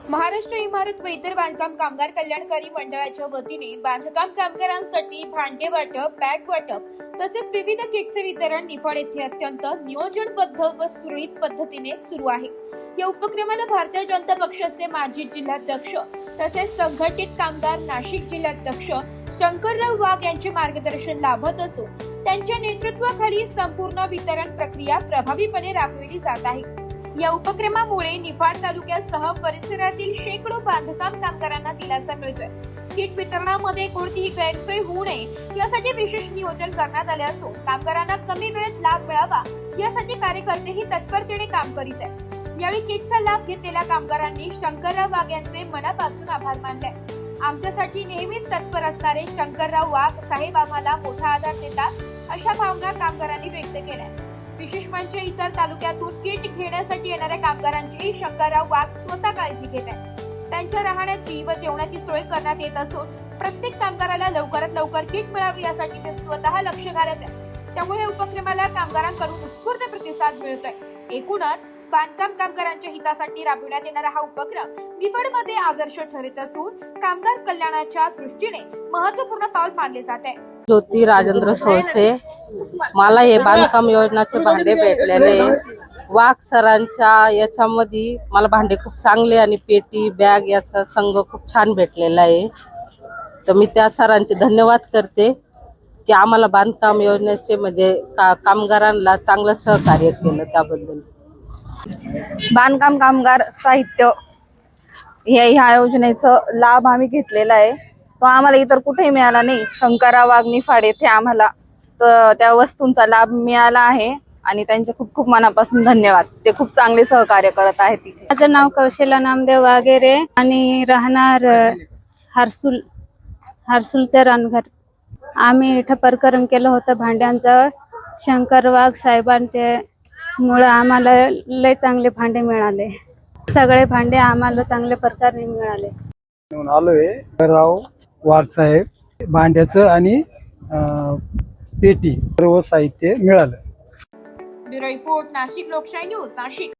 महाराष्ट्र इमारत व इतर बांधकाम कामगार कल्याणकारी मंडळाच्या वतीने बांधकाम कामगारांसाठी भांडे वाटप, बॅग वाटप तसेच विविध किटचे वितरण निफाड येथे अत्यंत नियोजनबद्ध व सुरळीत पद्धतीने सुरू आहे। या उपक्रमाला भारतीय जनता पक्षाचे माजी जिल्हाध्यक्ष तसेच संघटित कामगार नाशिक जिल्हाध्यक्ष शंकरराव वाघ यांचे मार्गदर्शन लाभत असून त्यांच्या नेतृत्वाखाली संपूर्ण वितरण प्रक्रिया प्रभावीपणे राबविली जात आहे। या उपक्रमामुळे निफाड तालुक्यासह परिसरातील शेकडो बांधकाम कामगारांना दिलासा मिळतोय। किट वितरणामध्ये कोणतीही गैरसोय होऊ नये यासाठी विशेष नियोजन करण्यात आले असून कामगारांना कमी वेळेत लाभ मिळावा यासाठी कार्यकर्तेही तत्परतेने काम करीत आहेत। यावेळी किटचा लाभ घेतलेल्या कामगारांनी शंकरराव वाघ यांचे मनापासून आभार मानले। आमच्यासाठी नेहमीच तत्पर असणारे शंकरराव वाघ साहेब आम्हाला मोठा आधार देतात अशा भावना कामगारांनी व्यक्त केल्या। विशेष म्हणजे इतर तालुक्यातून किट घेण्यासाठी येणाऱ्या कामगारांची शंकरराव वाघ स्वतः काळजी घेत आहेत। त्यांच्या राहण्याची व जेवणाची सोय करण्यात येत असून प्रत्येक कामगाराला लवकरात लवकर किट मिळावी यासाठी ते स्वतः लक्ष घालत आहेत। त्यामुळे या उपक्रमाला कामगारांकडून उत्स्फूर्त प्रतिसाद मिळतोय। एकूणच बांधकाम कामगारांच्या हितासाठी राबविण्यात येणारा हा उपक्रम निफाडमध्ये आदर्श ठरत असून कामगार कल्याणाच्या दृष्टीने महत्त्वपूर्ण पाऊल मानले जात आहे। ज्योती राजेंद्र सोळसे, मला हे बांधकाम योजनाचे भांडे भेटलेले वाघ सरांच्या याच्यामध्ये मला भांडे खूप चांगले आणि पेटी बॅग याचा संघ खूप छान भेटलेला आहे। तर मी त्या सरांचे धन्यवाद करते की आम्हाला बांधकाम योजनेचे म्हणजे कामगारांना चांगलं सहकार्य केलं त्याबद्दल। बांधकाम कामगार साहित्य ह्या योजनेचं लाभ आम्ही घेतलेला आहे। तो आम्हाला इतर कुठेही मिळाला नाही। शंकरराव वाघ निफाड येथे आम्हाला त्या वस्तूंचा लाभ मिळाला आहे आणि त्यांचे खूप खूप मनापासून धन्यवाद। ते खूप चांगले सहकार्य करत आहेत तिथे। माझं नाव कौशल्या नामदेव वागेरे आणि राहणार हरसूलचे रानघर। आम्ही इथं प्रकरण केलं होतं भांड्यांचं। शंकर वाघ साहेबांचे मुळे आम्हाला लय चांगले भांडे मिळाले। सगळे भांडे आम्हाला चांगल्या प्रकारे मिळाले। आलोय राव वाघ साहेब भांड्याचं आणि पेटी सर्व साहित्य मिळालं। ब्युरो रिपोर्ट नाशिक लोकशाही न्यूज नाशिक।